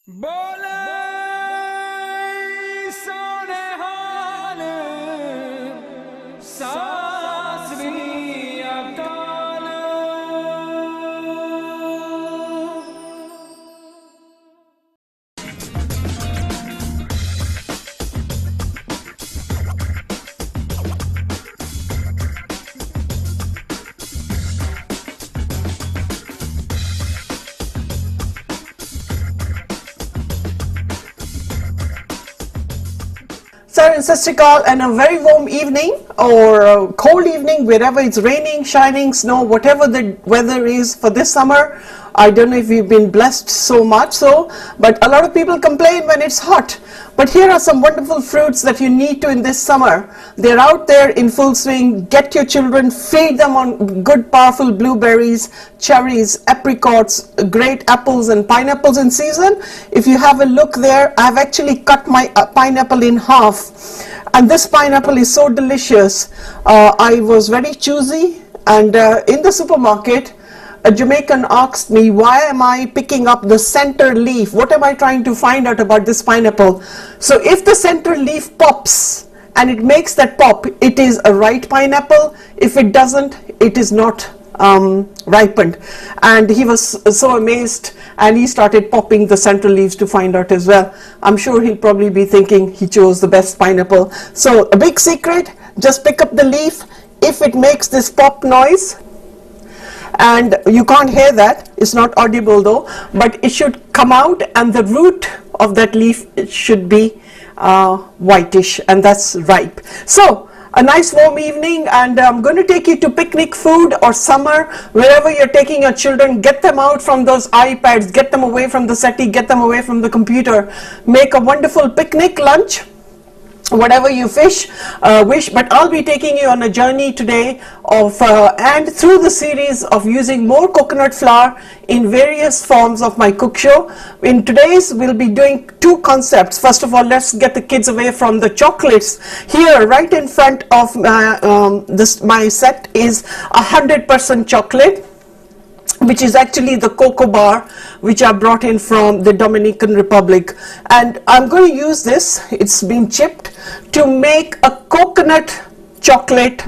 बोले सोने हाल सासरी अकाल। Sir and Sister Kaur, and a very warm evening or a cold evening, wherever it's raining, shining, snow, whatever the weather is for this summer. I don't know if you've been blessed so much so, but a lot of people complain when it's hot. But here are some wonderful fruits that you need to in this summer. They're out there in full swing. Get your children, feed them on good powerful blueberries, cherries, apricots, great apples and pineapples in season. If you have a look there, I've actually cut my pineapple in half. And this pineapple is so delicious. I was very choosy, and in the supermarket, a Jamaican asked me, why am I picking up the center leaf? What am I trying to find out about this pineapple? So if the center leaf pops and it makes that pop, it is a ripe pineapple. If it doesn't, it is not ripened. And he was so amazed, and he started popping the center leaves to find out as well. I'm sure he'll probably be thinking he chose the best pineapple. So a big secret, just pick up the leaf. If it makes this pop noise, and you can't hear that, it's not audible though, but it should come out, and the root of that leaf, it should be whitish, and that's ripe. So a nice warm evening, and I'm going to take you to picnic food or summer, wherever you're taking your children. Get them out from those iPads, get them away from the settee, get them away from the computer. Make a wonderful picnic lunch, whatever you wish, but I'll be taking you on a journey today of and through the series of using more coconut flour in various forms of my cook show. In today's, we'll be doing two concepts. First of all, let's get the kids away from the chocolates. Here, right in front of my set is 100% chocolate, which is actually the cocoa bar which I brought in from the Dominican Republic, and I'm going to use this, it's been chipped, to make a coconut chocolate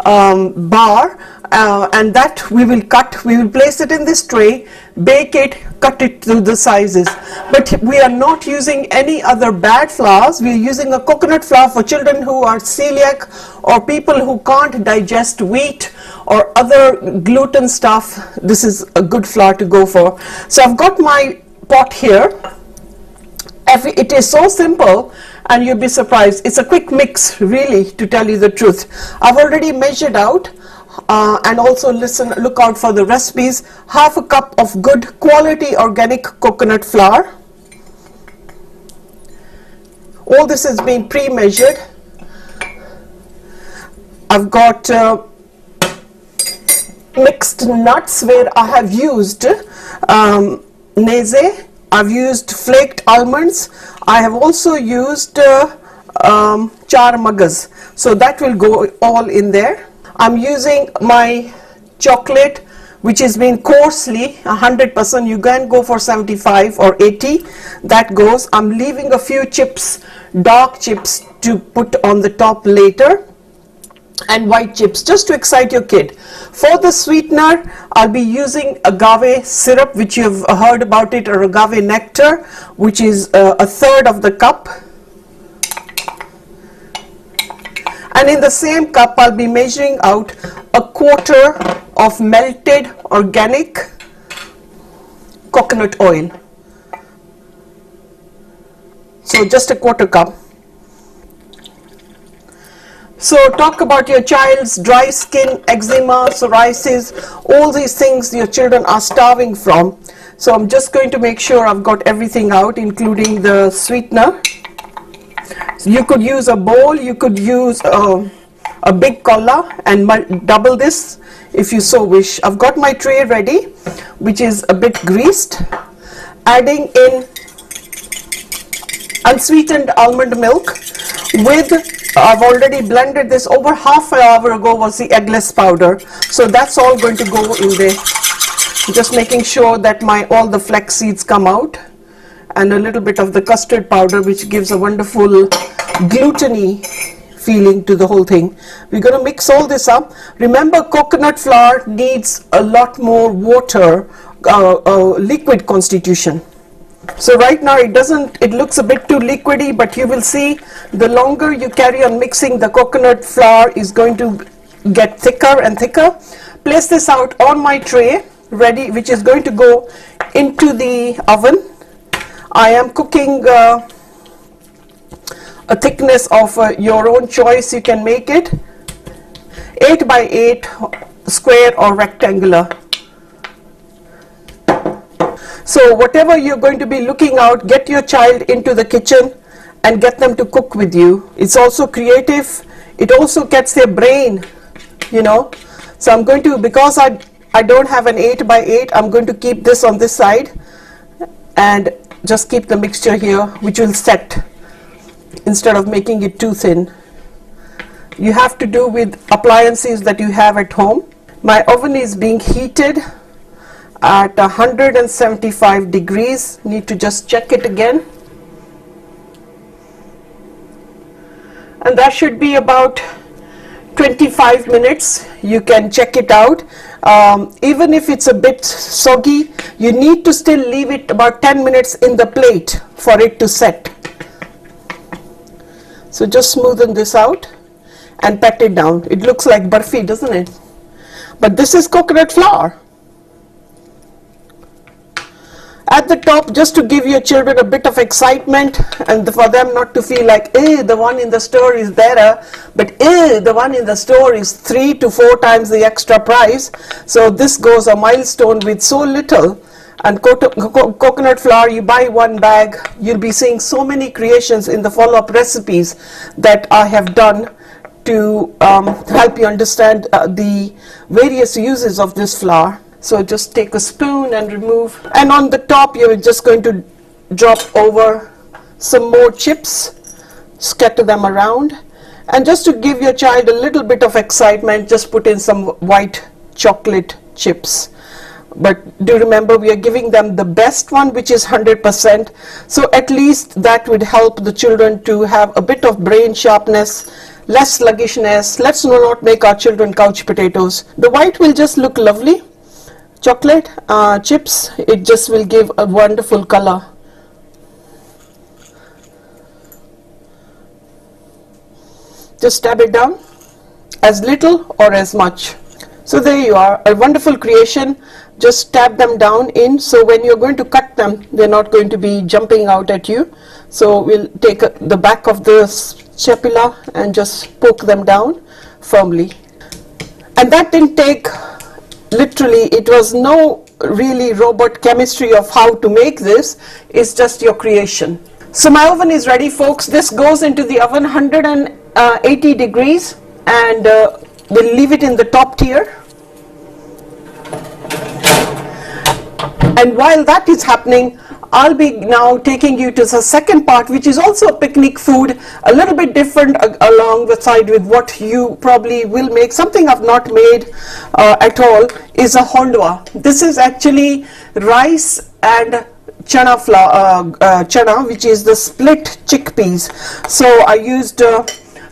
bar, and that we will place it in this tray, bake it, cut it to the sizes. But we are not using any other bad flours. We are using a coconut flour for children who are celiac or people who can't digest wheat or other gluten stuff. This is a good flour to go for. So I've got my pot here. It is so simple, and you'll be surprised. It's a quick mix, really, to tell you the truth. I've already measured out, and also look out for the recipes. Half a cup of good quality organic coconut flour. All this has been pre-measured. I've got mixed nuts, where I have used neze, I've used flaked almonds, I have also used char magas, so that will go all in there. I'm using my chocolate, which has been coarsely 100%. You can go for 75 or 80, that goes. I'm leaving a few chips, dark chips, to put on the top later, and white chips, just to excite your kid. For the sweetener, I'll be using agave syrup, which you've heard about it, or agave nectar, which is a third of the cup. And in the same cup, I'll be measuring out a quarter of melted organic coconut oil. So just a quarter cup. So talk about your child's dry skin, eczema, psoriasis, all these things your children are starving from. So I'm just going to make sure I've got everything out, including the sweetener. So you could use a bowl, you could use a big collar and double this if you so wish. I've got my tray ready, which is a bit greased. Adding in unsweetened almond milk with, I've already blended this. Over half an hour ago was the eggless powder, so that's all going to go in there. Just making sure that all the flax seeds come out. and a little bit of the custard powder, which gives a wonderful gluteny feeling to the whole thing. We're going to mix all this up. Remember, coconut flour needs a lot more water, liquid constitution. So right now it looks a bit too liquidy, but you will see the longer you carry on mixing, the coconut flour is going to get thicker and thicker. Place this out on my tray ready, which is going to go into the oven. I am cooking a thickness of your own choice. You can make it 8 by 8 square or rectangular. So whatever you're going to be looking out, get your child into the kitchen and get them to cook with you. It's also creative. It also gets their brain, you know. So I'm going to, because I don't have an 8 by 8, I'm going to keep this on this side and just keep the mixture here, which will set instead of making it too thin. You have to do with appliances that you have at home. My oven is being heated at 175 degrees. Need to just check it again. And that should be about 25 minutes. You can check it out. Even if it's a bit soggy, you need to still leave it about 10 minutes in the plate for it to set. So just smoothen this out and pat it down. It looks like barfi, doesn't it? But this is coconut flour. At the top, just to give your children a bit of excitement and for them not to feel like, the one in the store is better, but the one in the store is 3 to 4 times the extra price. So this goes a milestone with so little. And coconut flour, you buy one bag, you'll be seeing so many creations in the follow-up recipes that I have done to help you understand the various uses of this flour. So just take a spoon and remove, and on the top you're just going to drop over some more chips, scatter them around, and just to give your child a little bit of excitement, just put in some white chocolate chips. But do remember, we are giving them the best one, which is 100%, so at least that would help the children to have a bit of brain sharpness, less sluggishness. Let's not make our children couch potatoes. The white will just look lovely. Chocolate chips, it just will give a wonderful color. Just dab it down, as little or as much. So there you are, a wonderful creation. Just tap them down in, so when you're going to cut them, they're not going to be jumping out at you. So we'll take the back of the spatula and just poke them down firmly. And that didn't take, literally, it was no really robot chemistry of how to make this. It's just your creation. So my oven is ready, folks. This goes into the oven 180 degrees, and we'll leave it in the top tier. And while that is happening, I'll be now taking you to the second part, which is also a picnic food, a little bit different along the side with what you probably will make. Something I've not made at all is a Hondwa. This is actually rice and chana flour, chana, which is the split chickpeas. So I used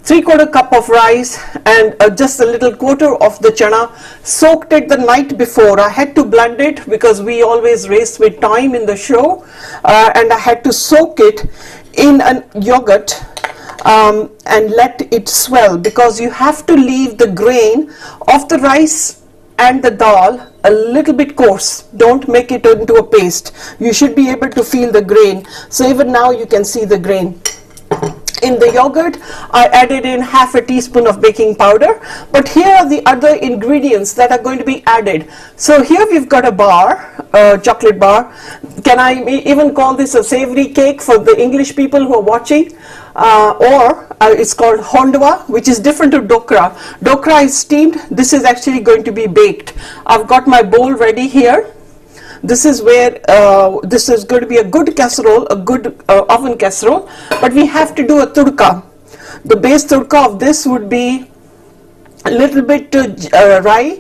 3/4 cup of rice and just a little quarter of the chana, soaked it the night before. I had to blend it because we always race with time in the show, and I had to soak it in a yogurt and let it swell, because you have to leave the grain of the rice and the dal a little bit coarse. Don't make it into a paste. You should be able to feel the grain. So even now you can see the grain. In the yogurt, I added in half a teaspoon of baking powder, but here are the other ingredients that are going to be added. So here we've got a bar, chocolate bar. Can I even call this a savory cake for the English people who are watching? Or it's called Hondwa, which is different to dokra. Dokra is steamed. This is actually going to be baked. I've got my bowl ready here. This is where this is going to be a good casserole, a good oven casserole, but we have to do a tudka. The base tudka of this would be a little bit rye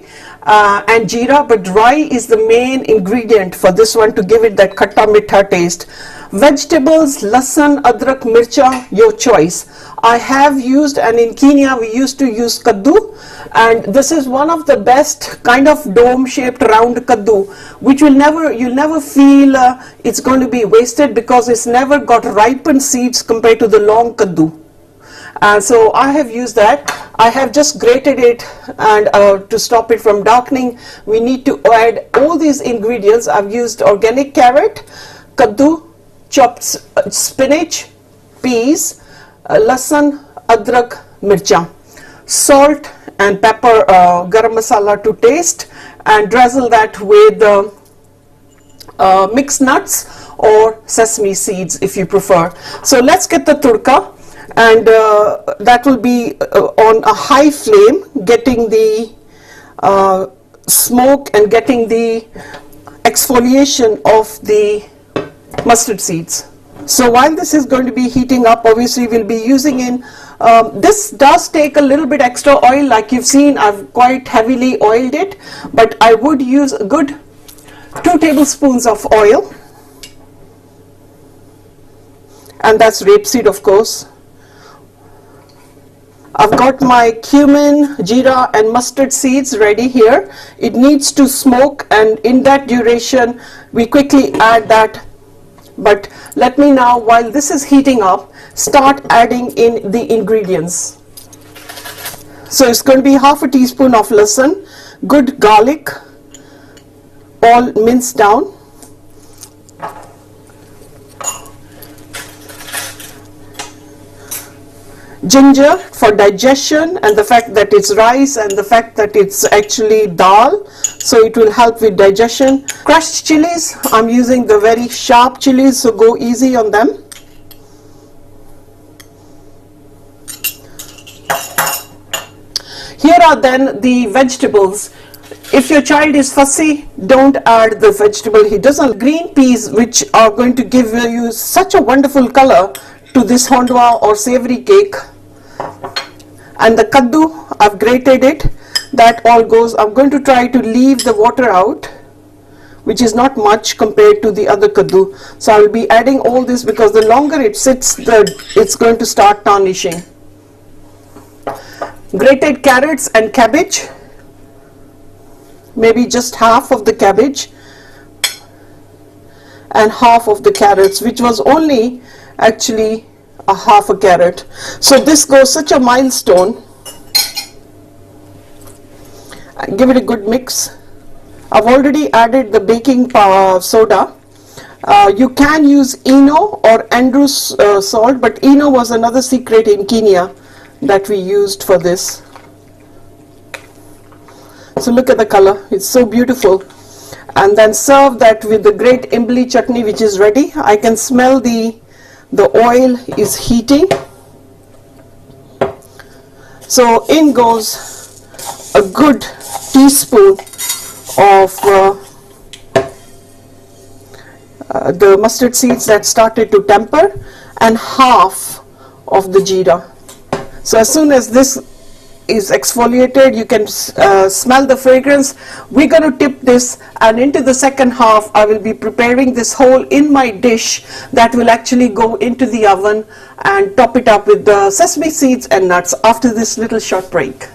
and jeera, but rye is the main ingredient for this one to give it that khatta mitha taste. Vegetables, lasan, adrak, mircha, your choice. I have used, and in Kenya we used to use kaddu, and this is one of the best kind of dome shaped round kaddu, which you'll never feel it's going to be wasted, because it's never got ripened seeds compared to the long kaddu. So I have used that. I have just grated it, and to stop it from darkening, we need to add all these ingredients. I've used organic carrot, kaddu, chopped spinach, peas, lasan, adrak, mircha, salt and pepper, garam masala to taste, and drizzle that with mixed nuts or sesame seeds if you prefer. So let's get the turka, and that will be on a high flame, getting the smoke and getting the exfoliation of the mustard seeds. So while this is going to be heating up, obviously we'll be using in this does take a little bit extra oil. Like you've seen, I've quite heavily oiled it, but I would use a good 2 tablespoons of oil, and that's rapeseed, of course. I've got my cumin, jeera and mustard seeds ready here. It needs to smoke, and in that duration we quickly add that. But let me now, while this is heating up, start adding in the ingredients. So it's going to be half a teaspoon of lasan, good garlic, all minced down, ginger for digestion, and the fact that it's rice and the fact that it's actually dal, so it will help with digestion. Crushed chilies, I'm using the very sharp chilies, so go easy on them. Here are then the vegetables. If your child is fussy, don't add the vegetable he doesn't. Green peas, which are going to give you such a wonderful color to this hondwa or savory cake. And the kaddu, I've grated it. That all goes. I'm going to try to leave the water out, which is not much compared to the other kaddu. So I will be adding all this, because the longer it sits, it's going to start tarnishing. Grated carrots and cabbage, maybe just half of the cabbage and half of the carrots, which was only actually a half a carrot. So this goes such a milestone. Give it a good mix. I've already added the baking soda. You can use Eno or Andrews salt, but Eno was another secret in Kenya that we used for this. So look at the color, it's so beautiful. And then serve that with the great imbli chutney, which is ready. I can smell the oil is heating. So in goes a good teaspoon of the mustard seeds that started to temper, and half of the jeera. So as soon as this is exfoliated, you can smell the fragrance. We're going to tip this, and into the second half I will be preparing this whole in my dish that will actually go into the oven, and top it up with the sesame seeds and nuts after this little short break.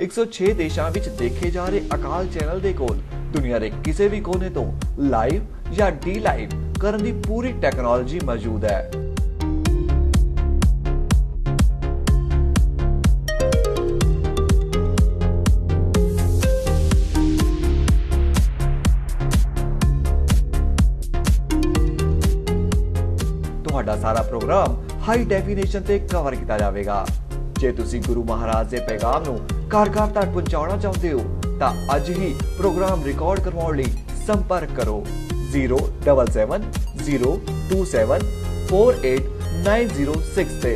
एक 106 ਦੇਸ਼ਾਂ ਵਿੱਚ ਦੇਖੇ ਜਾ ਰਹੇ ਅਕਾਲ channel ਦੇ ਕੋਲ ਦੁਨੀਆ ਦੇ ਕਿਸੇ ਵੀ ਕੋਨੇ ਤੋਂ ਲਾਈਵ ਜਾਂ ਡੀ ਲਾਈਵ ਕਰਨ ਦੀ ਪੂਰੀ ਟੈਕਨੋਲੋਜੀ ਮੌਜੂਦ ਹੈ। ਤੁਹਾਡਾ ਸਾਰਾ ਪ੍ਰੋਗਰਾਮ ਹਾਈ ਡੈਫੀਨੇਸ਼ਨ ਤੇ ਕਵਰ ਕੀਤਾ ਜਾਵੇਗਾ। ਜੇ ਤੁਸੀਂ ਗੁਰੂ ਮਹਾਰਾਜ ਦੇ ਪੈਗਾਮ ਨੂੰ ਘਰ-ਘਰ ਤੱਕ ਪਹੁੰਚਾਉਣਾ ਚਾਹੁੰਦੇ ਹੋ ਤਾਂ ਅੱਜ ਹੀ ਪ੍ਰੋਗਰਾਮ ਰਿਕਾਰਡ ਕਰਵਾਉਣ ਲਈ ਸੰਪਰਕ ਕਰੋ 07702748906 ਤੇ।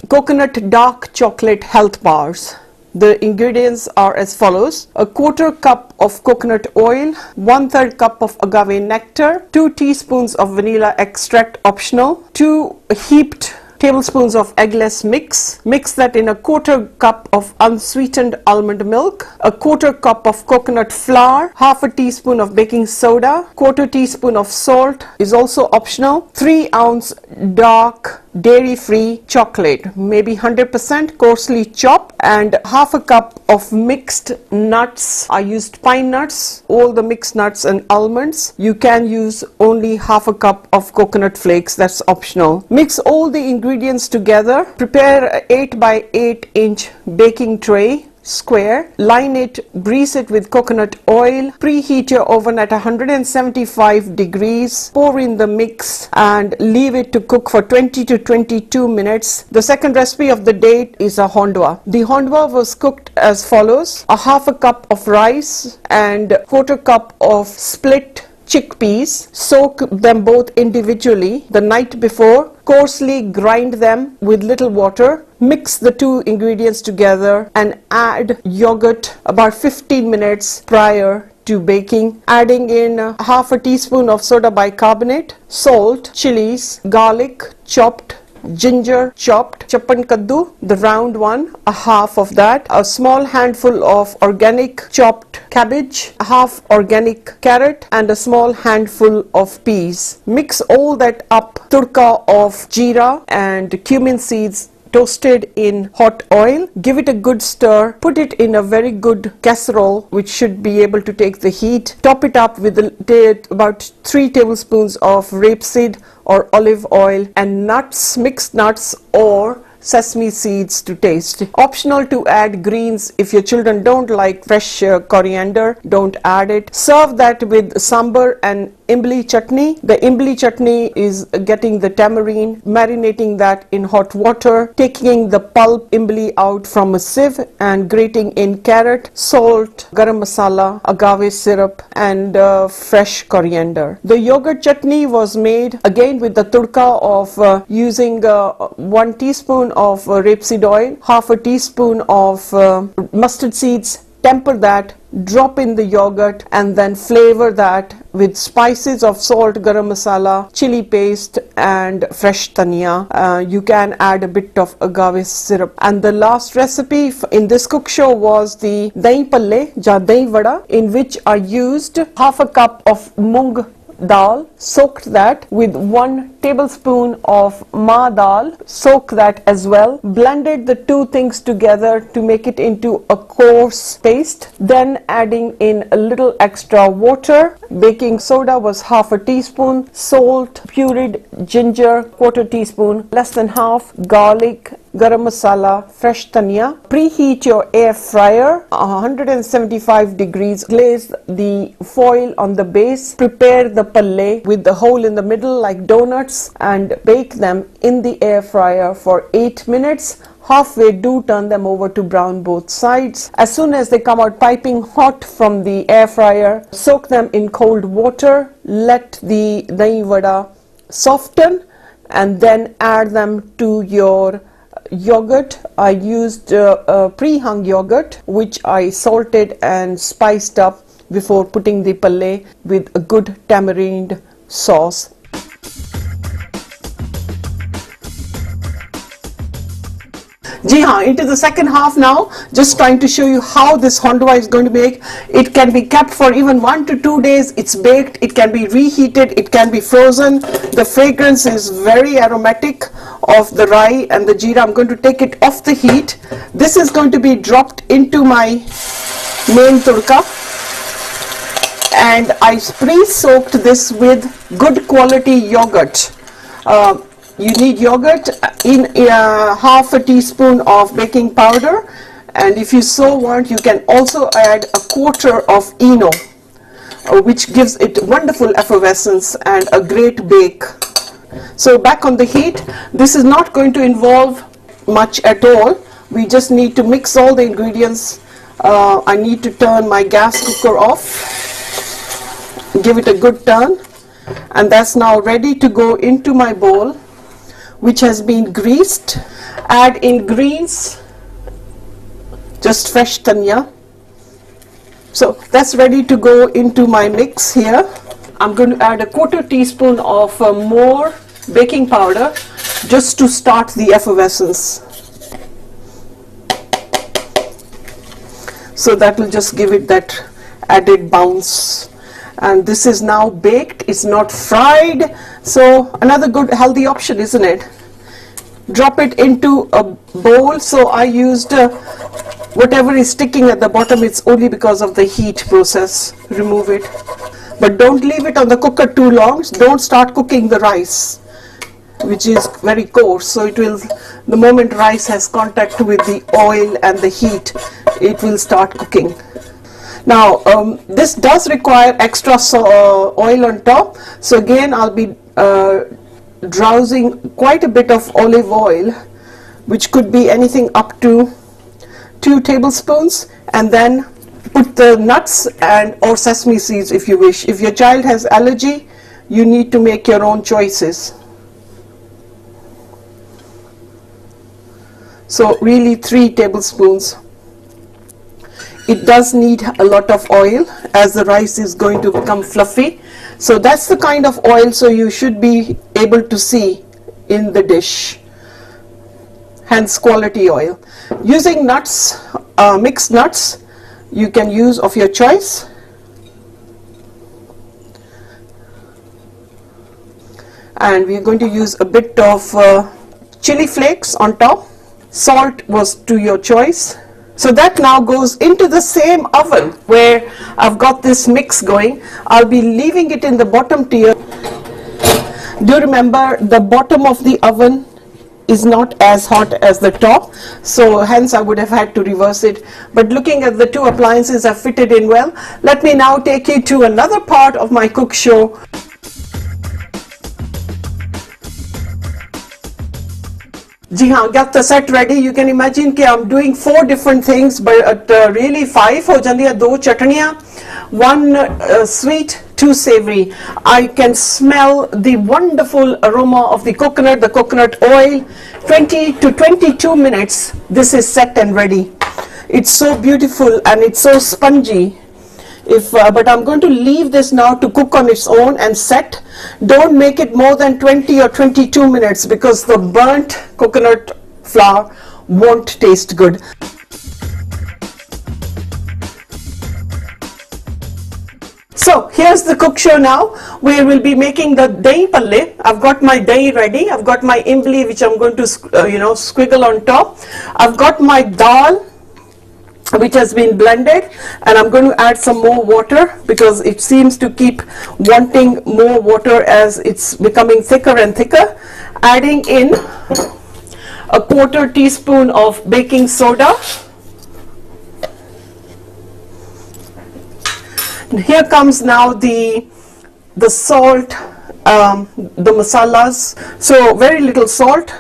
coconut dark chocolate health bars. The ingredients are as follows: a quarter cup of coconut oil, 1/3 cup of agave nectar, 2 teaspoons of vanilla extract optional, 2 heaped tablespoons of eggless mix. Mix that in a quarter cup of unsweetened almond milk, a quarter cup of coconut flour, half a teaspoon of baking soda, quarter teaspoon of salt is also optional, 3 ounce dark dairy-free chocolate, maybe 100% coarsely chopped, and half a cup of mixed nuts. I used pine nuts, all the mixed nuts and almonds. You can use only half a cup of coconut flakes, that's optional. Mix all the ingredients together. Prepare a 8 by 8 inch baking tray, square, line it, grease it with coconut oil, preheat your oven at 175 degrees, pour in the mix and leave it to cook for 20 to 22 minutes. The second recipe of the day is a Hondwa. The Hondwa was cooked as follows: a half a cup of rice and quarter cup of split chickpeas. Soak them both individually the night before. Coarsely grind them with little water. Mix the two ingredients together and add yogurt about 15 minutes prior to baking, adding in half a teaspoon of soda bicarbonate, salt, chilies, garlic chopped, ginger chopped, chappan kaddu, the round one, a half of that, a small handful of organic chopped cabbage, a half organic carrot, and a small handful of peas. Mix all that up. Turka of jeera and cumin seeds toasted in hot oil. Give it a good stir. Put it in a very good casserole which should be able to take the heat. Top it up with about 3 tablespoons of rapeseed or olive oil and nuts, mixed nuts or sesame seeds to taste. Optional to add greens. If your children don't like fresh coriander, don't add it. Serve that with sambar and imli chutney. The imli chutney is getting the tamarind, marinating that in hot water, taking the pulp imli out from a sieve and grating in carrot, salt, garam masala, agave syrup and fresh coriander. The yogurt chutney was made again with the turka of using 1 teaspoon of rapeseed oil, half a teaspoon of mustard seeds. Temper that, drop in the yogurt and then flavor that with spices of salt, garam masala, chili paste and fresh dhania. You can add a bit of agave syrup. And the last recipe in this cook show was the dahi palle, ja dahi vada, in which I used half a cup of mung dal, soaked that with 1 tablespoon of ma dal, soak that as well, blended the two things together to make it into a coarse paste, then adding in a little extra water. Baking soda was half a teaspoon, salt, pureed ginger, quarter teaspoon, less than half, garlic, garam masala, fresh dhania. Preheat your air fryer 175 degrees. Glaze the foil on the base. Prepare the palle with the hole in the middle like donuts and bake them in the air fryer for 8 minutes. Halfway, do turn them over to brown both sides. As soon as they come out piping hot from the air fryer, soak them in cold water. Let the dahi vada soften and then add them to your yogurt. I used pre-hung yogurt which I salted and spiced up before putting the palle with a good tamarind sauce. Ji haan, into the second half now, just trying to show you how this Hondwa is going to make. It can be kept for even 1 to 2 days. It's baked, it can be reheated, it can be frozen. The fragrance is very aromatic of the rye and the jeera. I'm going to take it off the heat. This is going to be dropped into my main turka. And I pre-soaked this with good quality yogurt. You need yogurt in half a teaspoon of baking powder, and if you so want you can also add a quarter of Eno, which gives it wonderful effervescence and a great bake. So back on the heat, this is not going to involve much at all. We just need to mix all the ingredients. I need to turn my gas cooker off, give it a good turn, and that's now ready to go into my bowl, which has been greased, add in greens, just fresh dhania. So that's ready to go into my mix here. I'm going to add a 1/4 teaspoon of more baking powder just to start the effervescence. So that will just give it that added bounce. And this is now baked, it's not fried, so another good healthy option, isn't it? Drop it into a bowl. So I used whatever is sticking at the bottom, it's only because of the heat process. Remove it. But don't leave it on the cooker too long. Don't start cooking the rice, which is very coarse. So it will, the moment rice has contact with the oil and the heat, it will start cooking. Now this does require extra oil on top. So again, I'll be dousing quite a bit of olive oil, which could be anything up to 2 tablespoons, and then put the nuts and or sesame seeds if you wish. If your child has allergy, you need to make your own choices. So really 3 tablespoons. It does need a lot of oil as the rice is going to become fluffy. So that's the kind of oil, so you should be able to see in the dish. Hence quality oil. Using nuts, mixed nuts, you can use of your choice. And we're going to use a bit of chili flakes on top. Salt was to your choice. So that now goes into the same oven where I've got this mix going. I'll be leaving it in the bottom tier. Do remember, the bottom of the oven is not as hot as the top, so hence I would have had to reverse it. But looking at the 2 appliances have fitted in well. Let me now take you to another part of my cook show. Ji haan, got the set ready. You can imagine that I'm doing 4 different things, but really 5 ho jandiyan, 2 chutneyan, 1 sweet, 2 savory. I can smell the wonderful aroma of the coconut oil. 20 to 22 minutes, this is set and ready. It's so beautiful and it's so spongy. But I'm going to leave this now to cook on its own and set. Don't make it more than 20 or 22 minutes because the burnt coconut flour won't taste good. So here's the cook show now. We will be making the dahi palle. I've got my dahi ready. I've got my imbli, which I'm going to squiggle on top. I've got my dal, which has been blended, and I'm going to add some more water because it seems to keep wanting more water as it's becoming thicker and thicker. Adding in a 1/4 teaspoon of baking soda. And here comes now the salt, the masalas. So very little salt,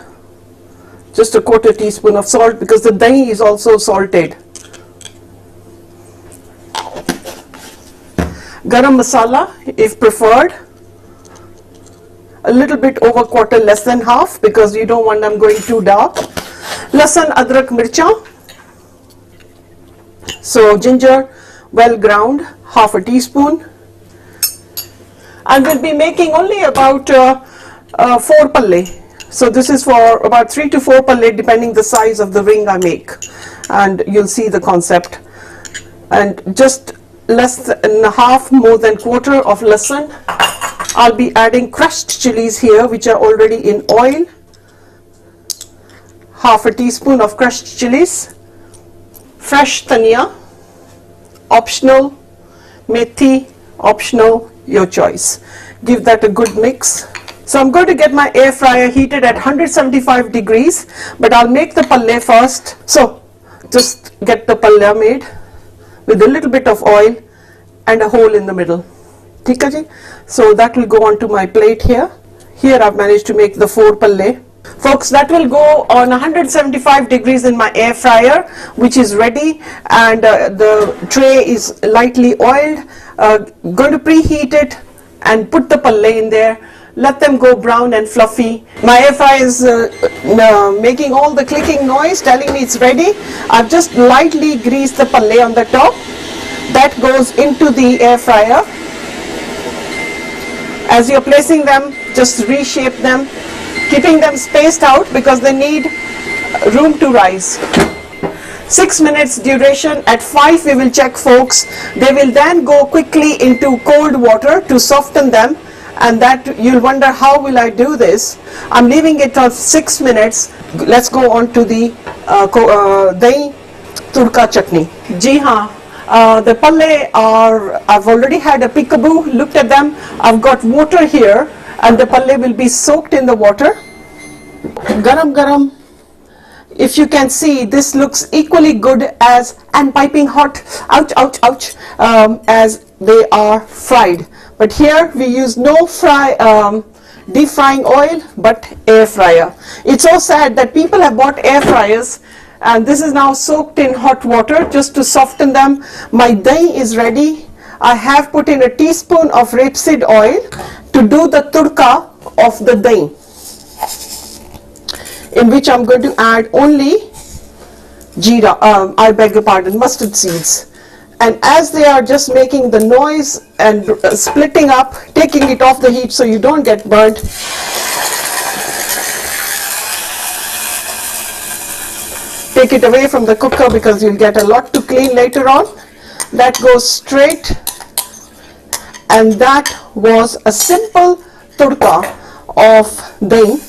just a 1/4 teaspoon of salt because the dahi is also salted. Garam masala if preferred, a little bit over 1/4, less than half, because you don't want them going too dark. Lasan, adrak, mircha. So ginger, well ground, 1/2 teaspoon. And we'll be making only about 4 palle. So this is for about 3 to 4 palle, depending the size of the ring I make. And you'll see the concept. And just less than half, more than 1/4 of lasan. I'll be adding crushed chilies here, which are already in oil. 1/2 teaspoon of crushed chilies. Fresh dhania, optional. Methi, optional, your choice. Give that a good mix. So I'm going to get my air fryer heated at 175 degrees, but I'll make the palle first. So just get the palle made with a little bit of oil and a hole in the middle. Theek hai ji? So that will go onto my plate here. Here I've managed to make the 4 palle. Folks, that will go on 175 degrees in my air fryer, which is ready, and the tray is lightly oiled. Going to preheat it and put the palle in there. let them go brown and fluffy. My air fryer is making all the clicking noise, telling me it's ready. I've just lightly greased the palle on the top. That goes into the air fryer. As you're placing them, just reshape them, keeping them spaced out because they need room to rise. 6 minutes duration. At 5 we will check, folks. They will then go quickly into cold water to soften them, and that you'll wonder how will I do this. I'm leaving it for 6 minutes. Let's go on to the dahi tudka chutney. Ji haan. The palle are, I've already had a peekaboo, looked at them. I've got water here and the palle will be soaked in the water. Garam garam. If you can see, this looks equally good as, and piping hot, ouch, ouch, ouch, as they are fried. But here we use no deep frying oil, but air fryer. It's so sad that people have bought air fryers, and this is now soaked in hot water just to soften them. My dahi is ready. I have put in a teaspoon of rapeseed oil to do the tudka of the dahi, in which I'm going to add only jeera, I beg your pardon, mustard seeds. And as they are just making the noise and splitting up, taking it off the heat so you don't get burnt, take it away from the cooker because you'll get a lot to clean later on. That goes straight, and that was a simple tudka of dahi,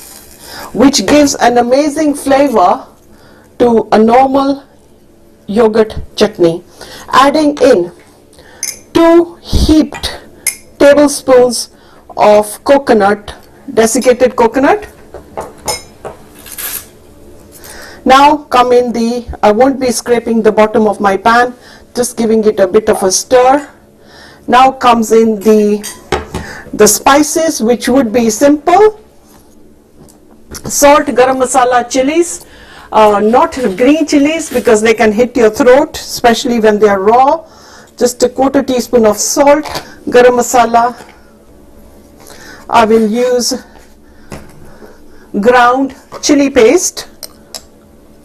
which gives an amazing flavor to a normal yogurt chutney. Adding in 2 heaped tablespoons of coconut, desiccated coconut. Now come in I won't be scraping the bottom of my pan, just giving it a bit of a stir. Now comes in the spices, which would be simple. Salt, garam masala, chilies, not green chilies because they can hit your throat, especially when they are raw. Just a 1/4 teaspoon of salt. Garam masala, I will use ground chili paste,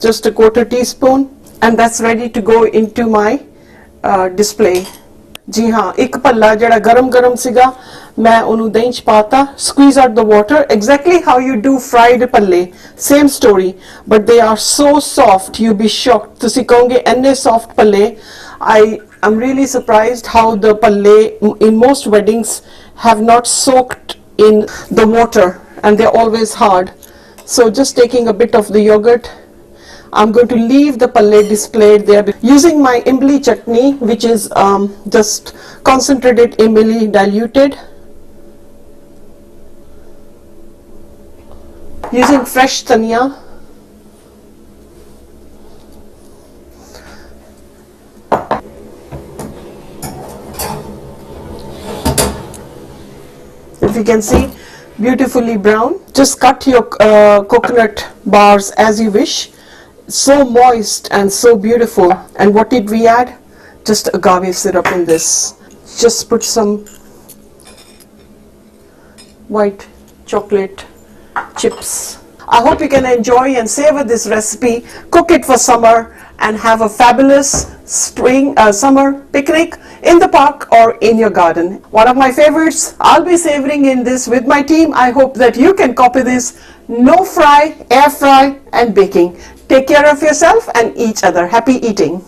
just a 1/4 teaspoon, and that's ready to go into my display. जी हाँ, एक पल्ला जड़ा गरम गरम सिगा, मैं उन्हें दही च पाता, squeeze out the water, exactly how you do fried palle, same story, but they are so soft, you'll be shocked. तुसी कहोगे इन्ने soft palle. I am really surprised how the palle in most weddings have not soaked in the water, and they're always hard. So just taking a bit of the yogurt, I'm going to leave the palle displayed there using my imli chutney, which is just concentrated imli diluted. Using fresh dhania. If you can see, beautifully brown. Just cut your coconut bars as you wish. So moist and so beautiful. And what did we add? Just agave syrup in this. Just put some white chocolate chips. I hope you can enjoy and savor this recipe, cook it for summer, and have a fabulous summer picnic in the park or in your garden. One of my favorites. I'll be savoring in this with my team. I hope that you can copy this. No fry, air fry, and baking. Take care of yourself and each other. Happy eating.